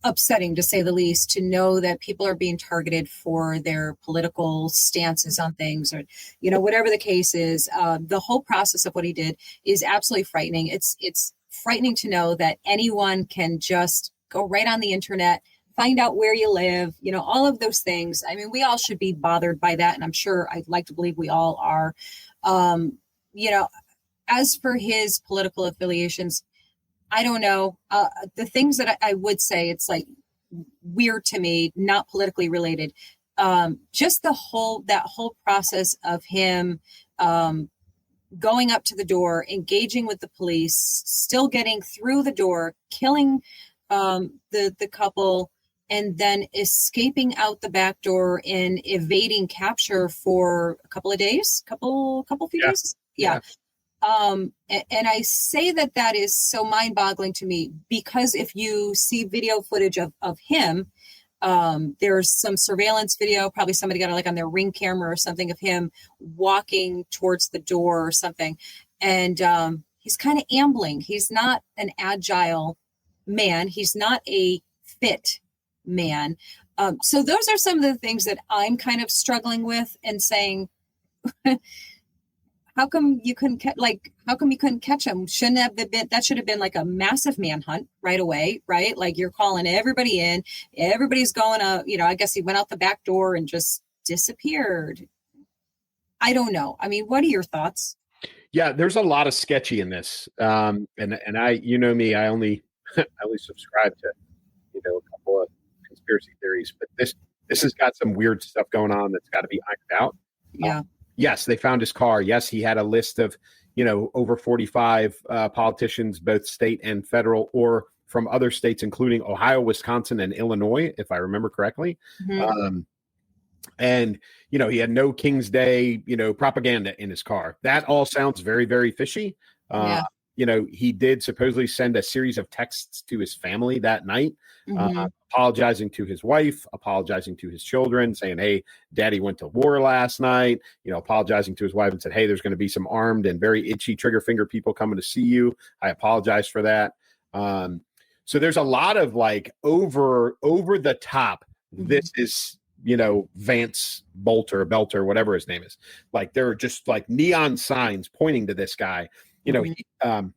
upsetting, to say the least, to know that people are being targeted for their political stances on things, or whatever the case is. The whole process of what he did is absolutely frightening. It's frightening to know that anyone can just go right on the internet, find out where you live, all of those things. I mean, we all should be bothered by that, and I'm sure, I'd like to believe we all are. As for his political affiliations, I don't know. The things that I would say, it's like weird to me, not politically related. Just that whole process of him going up to the door, engaging with the police, still getting through the door, killing the couple, and then escaping out the back door and evading capture for a couple of days, few days. Yeah. And I say that is so mind-boggling to me, because if you see video footage of him, there's some surveillance video, probably somebody got it on their Ring camera or something, of him walking towards the door or something. And he's kind of ambling. He's not an agile man. He's not a fit man. So those are some of the things that I'm kind of struggling with and saying, how come you couldn't catch him? Shouldn't have been, that should have been like a massive manhunt right away, right? Like, you're calling everybody in, everybody's going I guess he went out the back door and just disappeared. I don't know. I mean, what are your thoughts? Yeah, there's a lot of sketchy in this. And I, me, I only subscribe to, a couple of conspiracy theories, but this has got some weird stuff going on that's got to be ironed out. Yeah. Yes, they found his car. Yes, he had a list of, over 45 politicians, both state and federal, or from other states, including Ohio, Wisconsin, and Illinois, if I remember correctly. Mm-hmm. And, he had no King's Day, propaganda in his car. That all sounds very, very fishy. Yeah. He did supposedly send a series of texts to his family that night, mm-hmm. Apologizing to his wife, apologizing to his children, saying, hey, daddy went to war last night, apologizing to his wife and said, hey, there's going to be some armed and very itchy trigger finger people coming to see you. I apologize for that. So there's a lot of like over the top. Mm-hmm. This is, Vance Belter, whatever his name is. Like, there are just like neon signs pointing to this guy. Mm-hmm.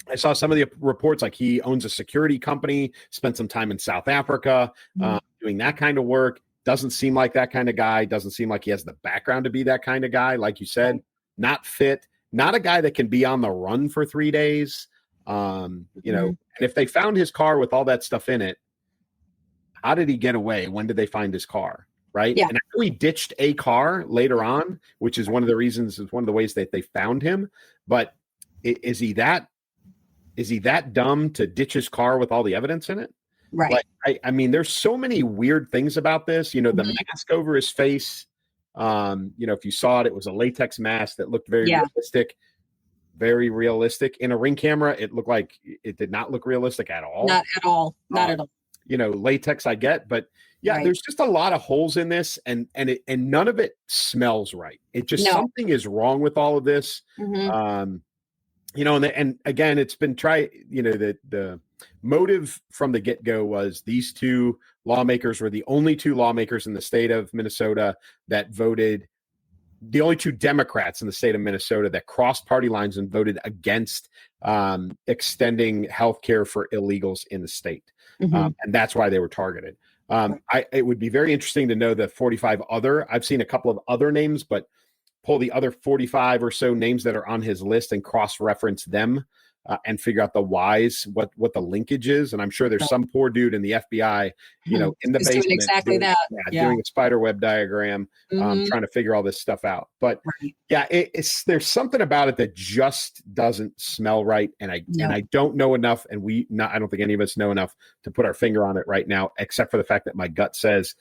I saw some of the reports, like he owns a security company, spent some time in South Africa, mm-hmm. Doing that kind of work. Doesn't seem like that kind of guy. Doesn't seem like he has the background to be that kind of guy. Like you said, not fit, not a guy that can be on the run for 3 days. And if they found his car with all that stuff in it, how did he get away? When did they find his car? Right. Yeah. And I know he ditched a car later on, which is one of the ways that they found him. But is he that dumb to ditch his car with all the evidence in it? Right. Like, I mean, there's so many weird things about this, the mm-hmm. mask over his face. If you saw it, it was a latex mask that looked very realistic. In a Ring camera, it looked like it did not look realistic at all. Not at all. Latex I get, but right. There's just a lot of holes in this, and none of it smells right. It just, something is wrong with all of this. Mm-hmm. And again, it's been the motive from the get-go was these two lawmakers were the only two lawmakers in the state of Minnesota that voted, the only two Democrats in the state of Minnesota that crossed party lines and voted against extending health care for illegals in the state. Mm-hmm. And that's why they were targeted. It would be very interesting to know the 45 other, I've seen a couple of other names, but pull the other 45 or so names that are on his list and cross-reference them and figure out the whys, what the linkage is. And I'm sure there's some poor dude in the FBI, in the Just basement doing exactly that. doing a spider web diagram, trying to figure all this stuff out. But there's something about it that just doesn't smell right, and I don't know enough, and I don't think any of us know enough to put our finger on it right now, except for the fact that my gut says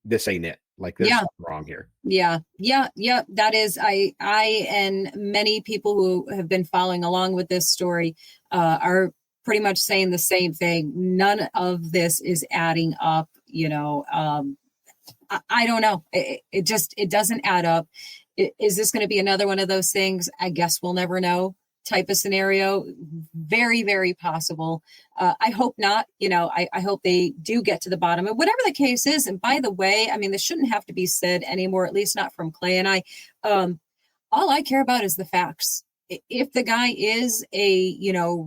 this ain't it. Like there's something wrong here. Yeah. That is, I and many people who have been following along with this story are pretty much saying the same thing. None of this is adding up. I don't know. It doesn't add up. Is this going to be another one of those things? I guess we'll never know type of scenario. Very, very possible. I hope not. I hope they do get to the bottom of whatever the case is. And by the way, I mean, this shouldn't have to be said anymore, at least not from Clay and I. All I care about is the facts. If the guy is a,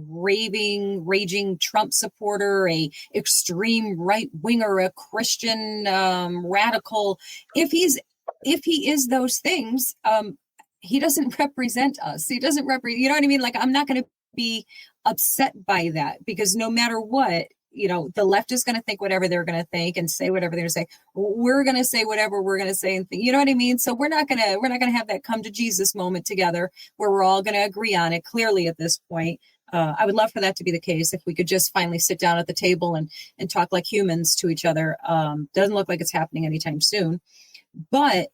raging Trump supporter, a extreme right winger, a Christian radical, if he is those things, he doesn't represent us. He doesn't represent, you know what I mean? Like, I'm not going to be upset by that, because no matter what, the left is going to think whatever they're going to think and say whatever they're going to say. We're going to say whatever we're going to say and think, you know what I mean? So we're not going to have that come to Jesus moment together where we're all going to agree on it clearly at this point. I would love for that to be the case. If we could just finally sit down at the table and talk like humans to each other. Doesn't look like it's happening anytime soon, but,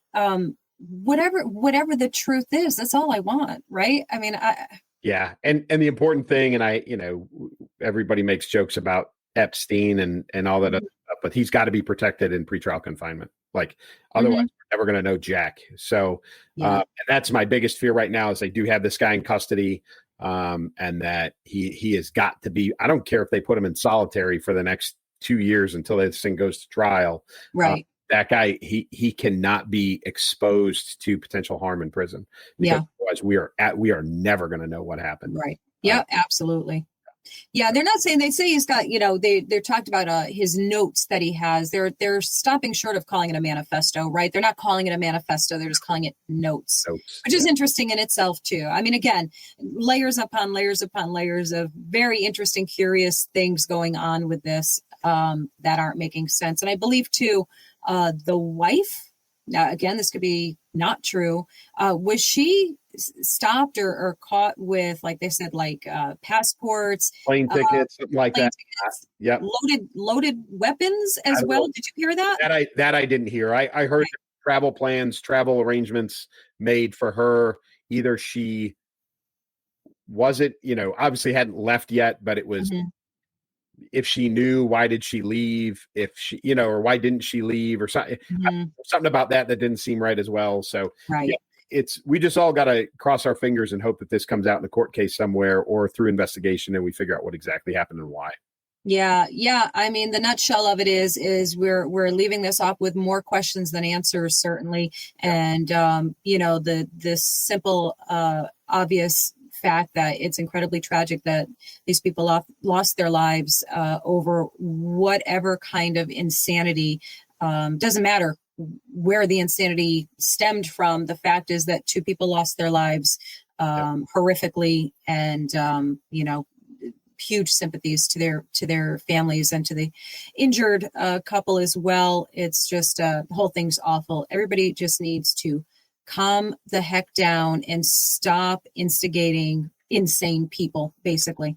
whatever the truth is, that's all I want. Right. I mean, and the important thing, and everybody makes jokes about Epstein and all that other stuff, but he's got to be protected in pretrial confinement. Like, otherwise we're never going to know jack. So and that's my biggest fear right now, is they do have this guy in custody, and that he has got to be, I don't care if they put him in solitary for the next 2 years until this thing goes to trial. Right. That guy, he cannot be exposed to potential harm in prison, because otherwise we are never going to know what happened. Right. Yeah, absolutely. Yeah, they're not saying, they say he's got, they're talked about his notes that he has. They're stopping short of calling it a manifesto, right? They're not calling it a manifesto. They're just calling it notes, which is interesting in itself too. I mean, again, layers upon layers upon layers of very interesting, curious things going on with this that aren't making sense. And I believe too, the wife, now again, this could be not true. Was she stopped or caught with, like they said, passports, plane tickets, something like that? Yeah. Loaded weapons as well. Did you hear that? That I didn't hear. I heard travel plans, travel arrangements made for her. Either she wasn't, obviously hadn't left yet, but it was, if she knew, why did she leave? If she, or why didn't she leave, or something, something about that didn't seem right as well. So we just all got to cross our fingers and hope that this comes out in a court case somewhere or through investigation, and we figure out what exactly happened and why. Yeah. I mean, the nutshell of it is we're leaving this off with more questions than answers, certainly. And, the simple, obvious fact that it's incredibly tragic that these people lost their lives over whatever kind of insanity. Doesn't matter where the insanity stemmed from. The fact is that 2 people lost their lives horrifically, and huge sympathies to their families and to the injured couple as well. It's just the whole thing's awful. Everybody just needs to calm the heck down and stop instigating insane people, basically.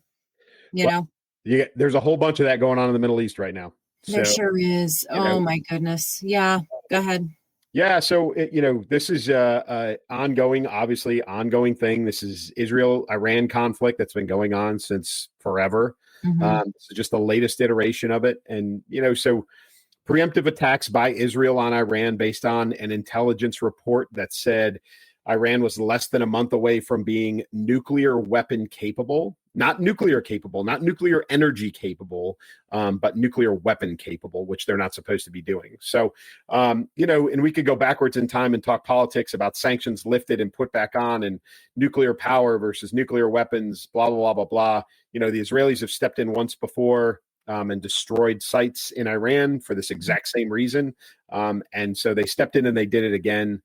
There's a whole bunch of that going on in the Middle East right now. There sure is. Oh my goodness. Yeah. Go ahead. Yeah. So, this is ongoing thing. This is Israel-Iran conflict that's been going on since forever. This is just the latest iteration of it. And, so preemptive attacks by Israel on Iran based on an intelligence report that said Iran was less than a month away from being nuclear weapon capable, not nuclear capable, not nuclear energy capable, but nuclear weapon capable, which they're not supposed to be doing. So, and we could go backwards in time and talk politics about sanctions lifted and put back on, and nuclear power versus nuclear weapons, blah, blah, blah, blah, blah. The Israelis have stepped in once before and destroyed sites in Iran for this exact same reason. And so they stepped in and they did it again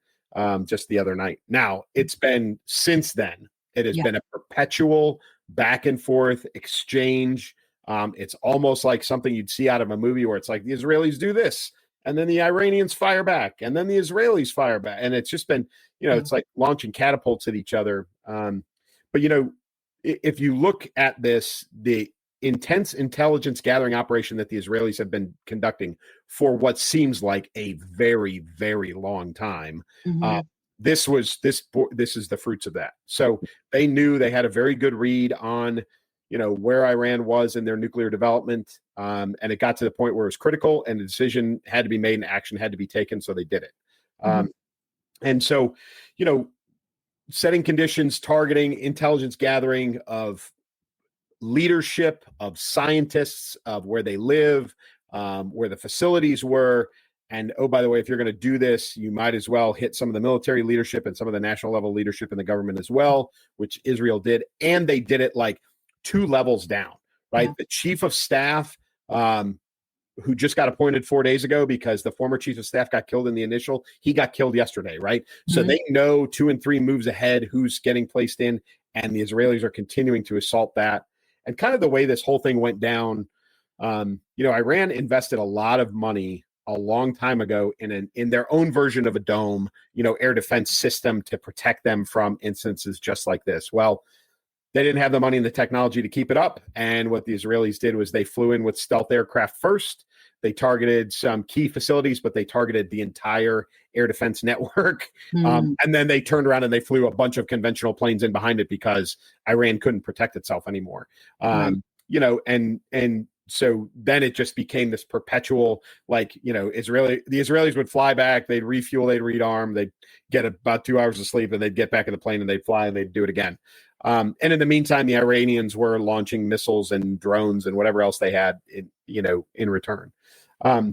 just the other night. Now, it's been since then, it has been a perpetual back and forth exchange. It's almost like something you'd see out of a movie where it's like the Israelis do this, and then the Iranians fire back, and then the Israelis fire back. And it's just been, it's like launching catapults at each other. But, if you look at this, the intense intelligence gathering operation that the Israelis have been conducting for what seems like a very, very long time, this is the fruits of that. So they knew they had a very good read on, where Iran was in their nuclear development. And it got to the point where it was critical and a decision had to be made and action had to be taken. So they did it. And so, setting conditions, targeting, intelligence gathering of leadership, of scientists, of where they live, where the facilities were. And, oh, by the way, if you're going to do this, you might as well hit some of the military leadership and some of the national level leadership in the government as well, which Israel did. And they did it like 2 levels down, right? Yeah. The chief of staff, who just got appointed 4 days ago because the former chief of staff got killed in the initial, he got killed yesterday, right? So they know 2 and 3 moves ahead who's getting placed in, and the Israelis are continuing to assault that. And kind of the way this whole thing went down, Iran invested a lot of money a long time ago in their own version of a dome, air defense system to protect them from instances just like this. Well, they didn't have the money and the technology to keep it up. And what the Israelis did was they flew in with stealth aircraft first. They targeted some key facilities, but they targeted the entire air defense network. And then they turned around and they flew a bunch of conventional planes in behind it because Iran couldn't protect itself anymore. And so then it just became this perpetual, the Israelis would fly back, they'd refuel, they'd rearm, they'd get about 2 hours of sleep, and they'd get back in the plane and they'd fly and they'd do it again. And in the meantime, the Iranians were launching missiles and drones and whatever else they had, in return. They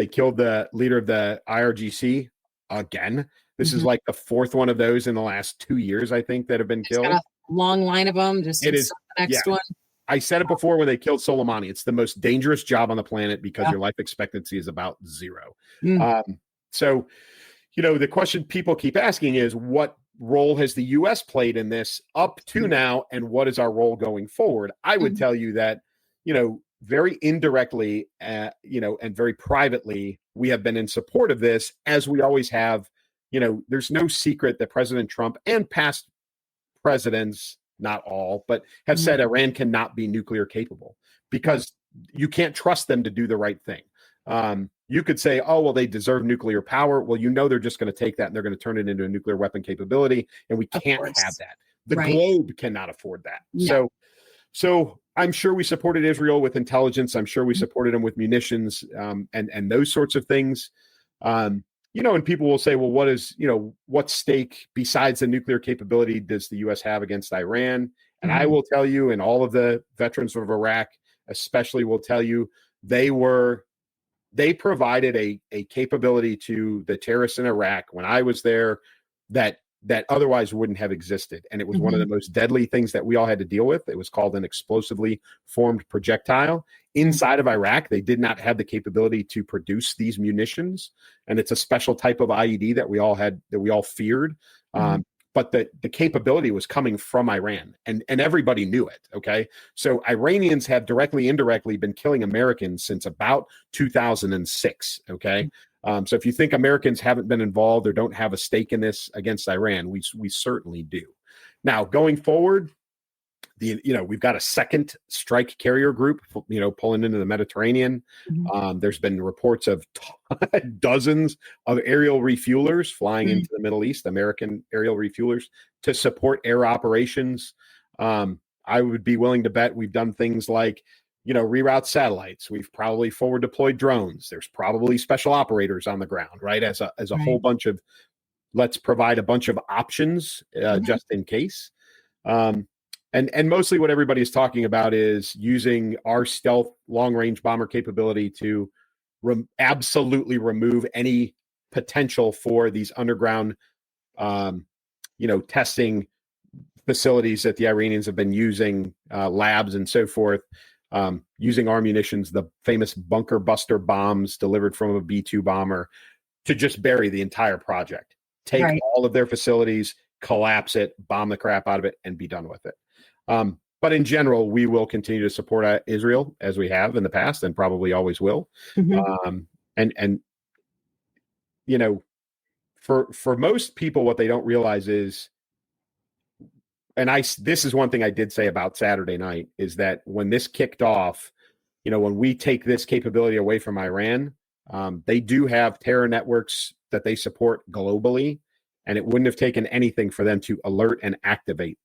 killed the leader of the IRGC again. This is like the 4th one of those in the last 2 years, I think, that have been killed. Got a long line of them. Just it is the next one. I said it before when they killed Soleimani. It's the most dangerous job on the planet because your life expectancy is about 0. So, the question people keep asking is, what role has the U.S. played in this up to now, and what is our role going forward? I would tell you that, very indirectly, and very privately, we have been in support of this, as we always have. There's no secret that President Trump and past presidents, not all, but have said Iran cannot be nuclear capable because you can't trust them to do the right thing. You could say, oh, well, they deserve nuclear power. Well, they're just going to take that and they're going to turn it into a nuclear weapon capability. And we can't have that. The globe cannot afford that. No. So I'm sure we supported Israel with intelligence. I'm sure we supported them with munitions, and those sorts of things. And people will say, well, what stake besides the nuclear capability does the U.S. have against Iran? And I will tell you, and all of the veterans of Iraq especially will tell you, they provided a capability to the terrorists in Iraq when I was there that otherwise wouldn't have existed. And it was one of the most deadly things that we all had to deal with. It was called an explosively formed projectile. Inside of Iraq, they did not have the capability to produce these munitions. And it's a special type of IED that we all feared. But the capability was coming from Iran, and everybody knew it. Okay. So Iranians have directly, indirectly been killing Americans since about 2006. Okay. So if you think Americans haven't been involved or don't have a stake in this against Iran, we certainly do. Now, going forward, we've got a second strike carrier group, pulling into the Mediterranean. There's been reports of dozens of aerial refuelers flying into the Middle East, American aerial refuelers, to support air operations. I would be willing to bet we've done things like, reroute satellites. We've probably forward deployed drones. There's probably special operators on the ground, right? As a whole bunch of, let's provide a bunch of options just in case. And mostly what everybody's talking about is using our stealth long-range bomber capability to absolutely remove any potential for these underground, testing facilities that the Iranians have been using, labs and so forth, using our munitions, the famous bunker buster bombs delivered from a B-2 bomber, to just bury the entire project. Take all of their facilities, collapse it, bomb the crap out of it, and be done with it. But in general, we will continue to support Israel as we have in the past and probably always will. And you know, for most people, what they don't realize is, and this is one thing I did say about Saturday night, is that when this kicked off, you know, when we take this capability away from Iran, they do have terror networks that they support globally, and it wouldn't have taken anything for them to alert and activate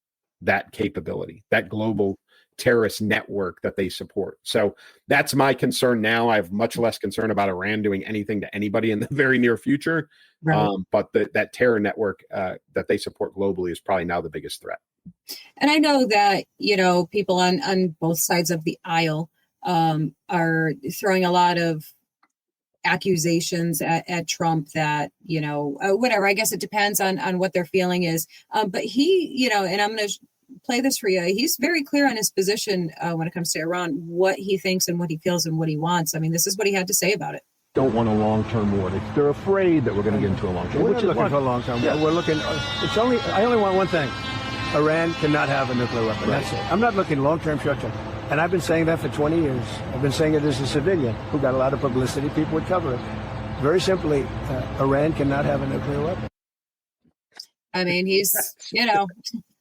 that capability, that global terrorist network that they support. So that's my concern now. I have much less concern about Iran doing anything to anybody in the very near future. Right. But that terror network that they support globally is probably now the biggest threat. And I know that, you know, people on both sides of the aisle are throwing a lot of accusations at Trump that, you know, whatever. I guess it depends on what their feeling is. But he, you know, and I'm going to play this for you. He's very clear on his position when it comes to Iran, what he thinks and what he feels and what he wants. I mean, this is what he had to say about it. Don't want a long-term war. They're afraid that we're going to get into a long-term war. We're not looking for a long-term war. We're looking. I only want one thing. Iran cannot have a nuclear weapon. Right. That's it. I'm not looking long-term, short-term. And I've been saying that for 20 years. I've been saying it as a civilian who got a lot of publicity. People would cover it. Very simply, Iran cannot have a nuclear weapon. I mean, he's, you know,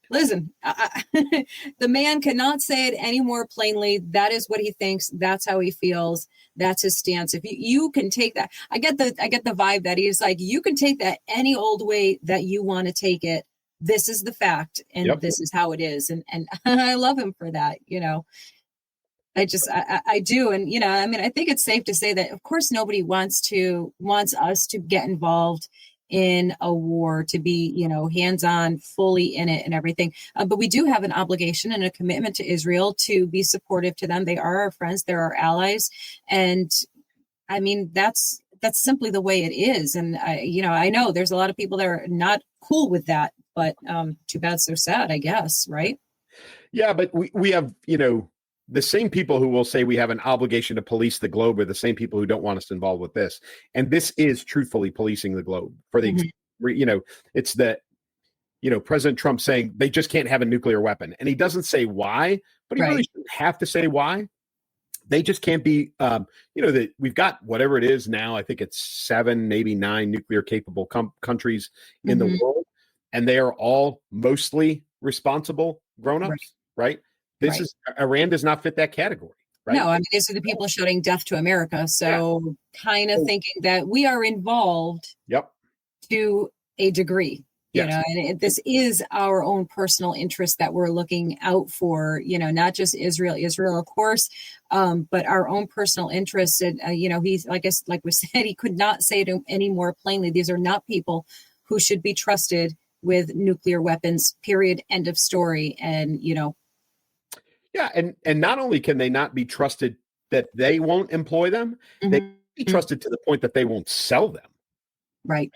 listen, the man cannot say it any more plainly. That is what he thinks. That's how he feels. That's his stance. If you can take that, I get the vibe that he's like, you can take that any old way that you want to take it. This is the fact, and This is how it is. And I love him for that, you know. I do. And, you know, I mean, I think it's safe to say that, of course, nobody wants us to get involved in a war, to be, you know, hands-on, fully in it and everything. But we do have an obligation and a commitment to Israel to be supportive to them. They are our friends. They're our allies. And I mean, that's simply the way it is. And, I know there's a lot of people that are not cool with that, but too bad, so sad, I guess. Right. Yeah. But we have, you know, the same people who will say we have an obligation to police the globe are the same people who don't want us involved with this. And this is truthfully policing the globe for the, you know, it's that, you know, President Trump saying they just can't have a nuclear weapon. And he doesn't say why, but he really shouldn't have to say why. They just can't be, you know, that we've got whatever it is now. I think it's 7, maybe 9 nuclear capable countries in the world. And they are all mostly responsible grown-ups, right? This is Iran does not fit that category, right? No, I mean, these are the people shouting death to America. So kind of thinking that we are involved to a degree, you know, and this is our own personal interest that we're looking out for, you know, not just Israel, of course, but our own personal interests. And, you know, he's, like we said, he could not say it any more plainly. These are not people who should be trusted with nuclear weapons, period, end of story. And, you know, yeah, and not only can they not be trusted that they won't employ them, they can be trusted to the point that they won't sell them. Right.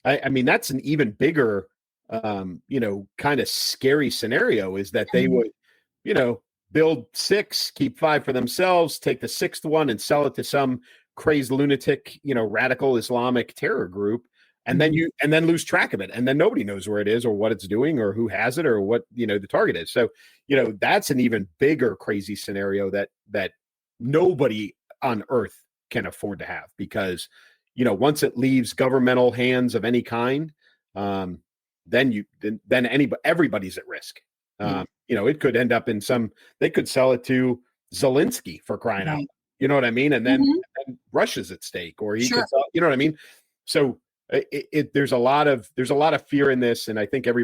I mean, that's an even bigger, you know, kind of scary scenario is that they would, you know, build 6, keep 5 for themselves, take the 6th one and sell it to some crazed lunatic, you know, radical Islamic terror group. And then lose track of it. And then nobody knows where it is or what it's doing or who has it or what, you know, the target is. So, you know, that's an even bigger crazy scenario that nobody on earth can afford to have because, you know, once it leaves governmental hands of any kind, then everybody's at risk. You know, it could end up in they could sell it to Zelensky for crying out. You know what I mean? And then Russia's at stake or he could sell, you know what I mean? So, there's a lot of fear in this, and I think every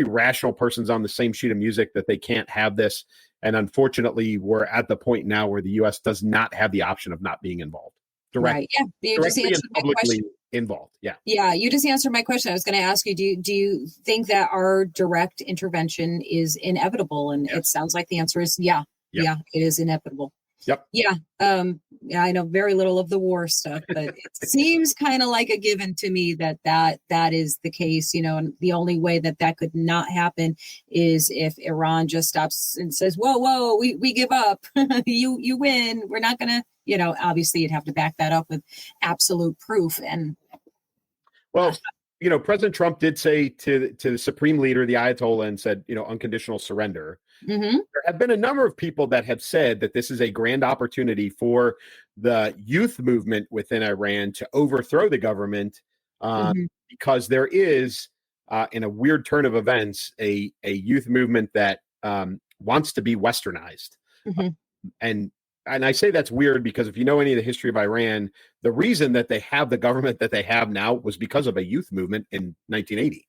rational person's on the same sheet of music that they can't have this. And unfortunately, we're at the point now where the U.S. does not have the option of not being involved directly. Right. Yeah, you just answered my question. Involved. Yeah. Yeah, you just answered my question. I was going to ask you, do you think that our direct intervention is inevitable? And it sounds like the answer is yeah, it is inevitable. Yep. Yeah. I know very little of the war stuff, but it seems kind of like a given to me that is the case, you know, and the only way that could not happen is if Iran just stops and says, whoa, we give up. you win. We're not going to, you know, obviously you'd have to back that up with absolute proof. And well, President Trump did say to the supreme leader, the Ayatollah, and said, unconditional surrender. Mm-hmm. There have been a number of people that have said that this is a grand opportunity for the youth movement within Iran to overthrow the government, because there is, in a weird turn of events, a youth movement that wants to be westernized. And I say that's weird because if you know any of the history of Iran, the reason that they have the government that they have now was because of a youth movement in 1980.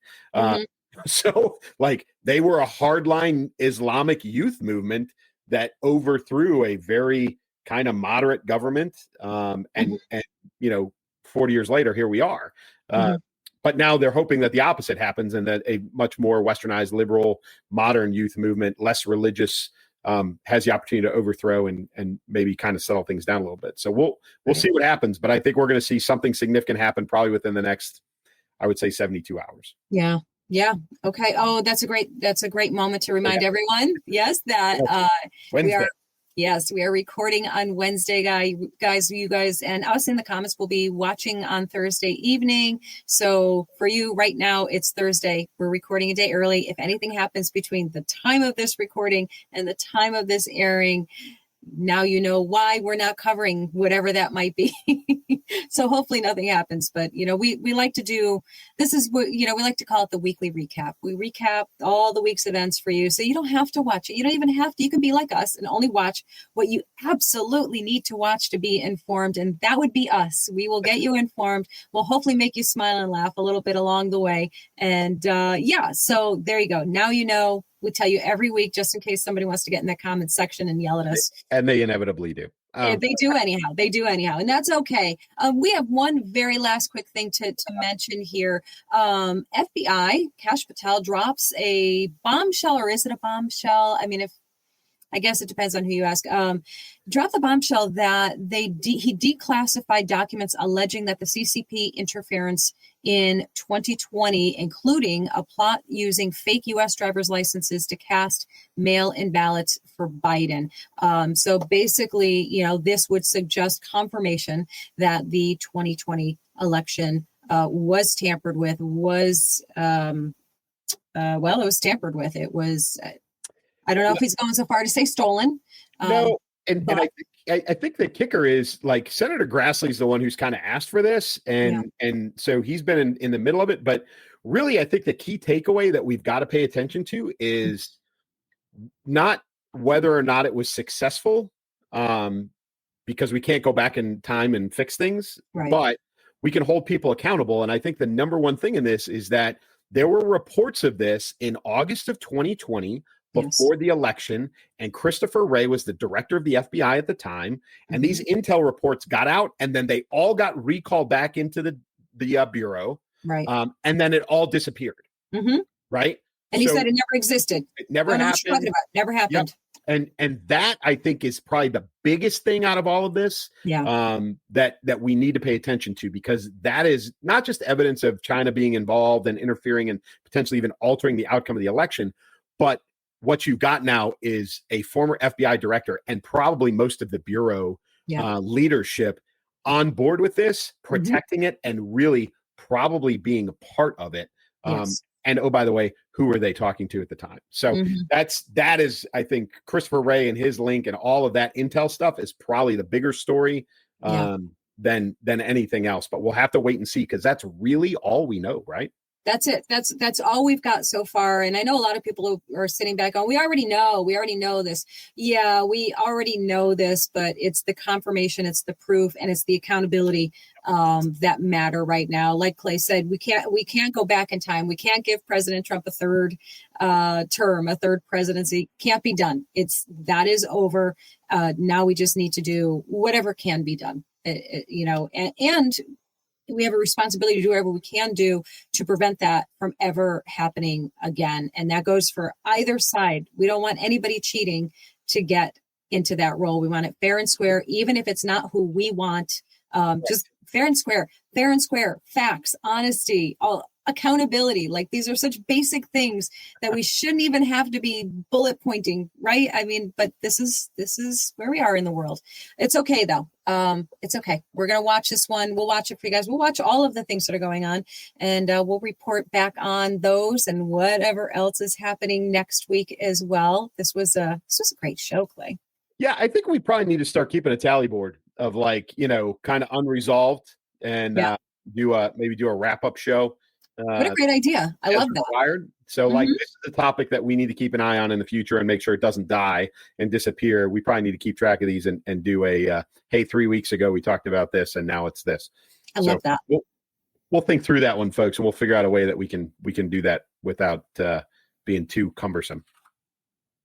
So like they were a hardline Islamic youth movement that overthrew a very kind of moderate government. And 40 years later, here we are. But now they're hoping that the opposite happens and that a much more westernized, liberal, modern youth movement, less religious, has the opportunity to overthrow and maybe kind of settle things down a little bit. So we'll see what happens. But I think we're going to see something significant happen probably within the next, I would say, 72 hours. Yeah. Yeah. Okay. Oh, that's a great moment to remind everyone. Yes, that Wednesday. we are recording on Wednesday, guys. You guys and us in the comments will be watching on Thursday evening. So for you right now, it's Thursday. We're recording a day early. If anything happens between the time of this recording and the time of this airing, now you know why we're not covering whatever that might be. So hopefully nothing happens. But, we like to do, this is what, we like to call it the weekly recap. We recap all the week's events for you. So you don't have to watch it. You don't even have to, you can be like us and only watch what you absolutely need to watch to be informed. And that would be us. We will get you informed. We'll hopefully make you smile and laugh a little bit along the way. And so there you go. Now you know. We tell you every week, just in case somebody wants to get in the comments section and yell at us. And they inevitably do. They do anyhow. And that's okay. We have one very last quick thing to mention here. FBI, Kash Patel drops a bombshell, or is it a bombshell? I mean, I guess it depends on who you ask. Dropped the bombshell that he declassified documents alleging that the CCP interference in 2020, including a plot using fake U.S. driver's licenses to cast mail-in ballots for Biden. So basically, this would suggest confirmation that the 2020 election was tampered with. It was tampered with. It was. I don't know if he's going so far to say stolen. No, and I think the kicker is like Senator Grassley's the one who's kind of asked for this, and so he's been in the middle of it. But really, I think the key takeaway that we've got to pay attention to is not whether or not it was successful, because we can't go back in time and fix things, but we can hold people accountable. And I think the number one thing in this is that there were reports of this in August of 2020. Before the election, and Christopher Wray was the director of the FBI at the time, and these intel reports got out, and then they all got recalled back into the bureau, and then it all disappeared, right? And he said it never existed. It never happened. Never happened. Yep. And that I think is probably the biggest thing out of all of this, that we need to pay attention to, because that is not just evidence of China being involved and interfering and potentially even altering the outcome of the election, but what you've got now is a former FBI director and probably most of the bureau leadership on board with this, protecting it, and really probably being a part of it. And oh, by the way, who were they talking to at the time? So that is, I think, Christopher Wray and his link and all of that intel stuff is probably the bigger story than anything else. But we'll have to wait and see, because that's really all we know, right? That's it. That's all we've got so far. And I know a lot of people who are sitting back on, we already know this. Yeah, we already know this, but it's the confirmation, it's the proof, and it's the accountability that matter right now. Like Clay said, we can't go back in time. We can't give President Trump a third term, a third presidency. Can't be done. That is over. Now we just need to do whatever can be done, and we have a responsibility to do whatever we can do to prevent that from ever happening again. And that goes for either side. We don't want anybody cheating to get into that role. We want it fair and square, even if it's not who we want. Just fair and square, facts, honesty, accountability. Like, these are such basic things that we shouldn't even have to be bullet pointing, right? I mean, but this is where we are in the world. It's okay though. It's okay. We're going to watch this one. We'll watch it for you guys. We'll watch all of the things that are going on, and we'll report back on those and whatever else is happening next week as well. This was a great show, Clay. Yeah, I think we probably need to start keeping a tally board of, like, kind of unresolved, and maybe do a wrap-up show. What a great idea. I love that. Required. So like, this is a topic that we need to keep an eye on in the future and make sure it doesn't die and disappear. We probably need to keep track of these and do a, hey, 3 weeks ago we talked about this and now it's this. I love that. We'll think through that one, folks, and we'll figure out a way that we can do that without being too cumbersome.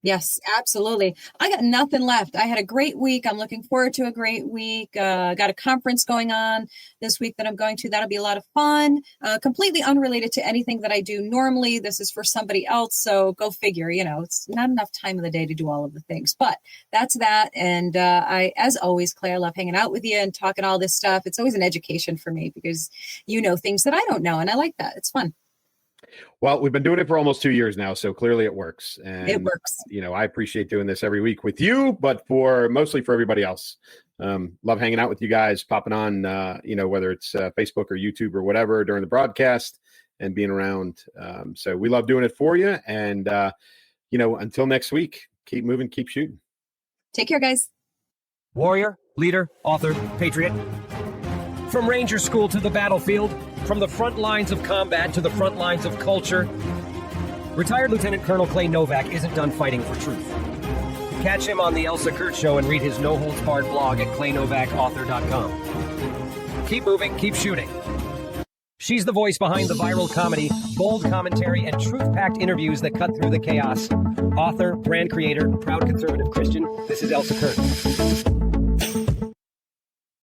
Yes, absolutely. I got nothing left. I had a great week. I'm looking forward to a great week. Got a conference going on this week that I'm going to. That'll be a lot of fun. Completely unrelated to anything that I do normally. This is for somebody else. So go figure, it's not enough time of the day to do all of the things, but that's that. And I, as always, Clay, I love hanging out with you and talking all this stuff. It's always an education for me because you know things that I don't know. And I like that. It's fun. Well, we've been doing it for almost 2 years now, so clearly it works. And it works. I appreciate doing this every week with you, but mostly for everybody else. Love hanging out with you guys, popping on, whether it's Facebook or YouTube or whatever during the broadcast and being around. So we love doing it for you. And, until next week, keep moving, keep shooting. Take care, guys. Warrior, leader, author, patriot. From ranger school to the battlefield, from the front lines of combat to the front lines of culture, retired Lieutenant Colonel Clay Novak isn't done fighting for truth. Catch him on the Elsa Kurt Show and read his no-holds-barred blog at claynovakauthor.com. Keep moving, keep shooting. She's the voice behind the viral comedy, bold commentary, and truth-packed interviews that cut through the chaos. Author, brand creator, proud conservative Christian, this is Elsa Kurt.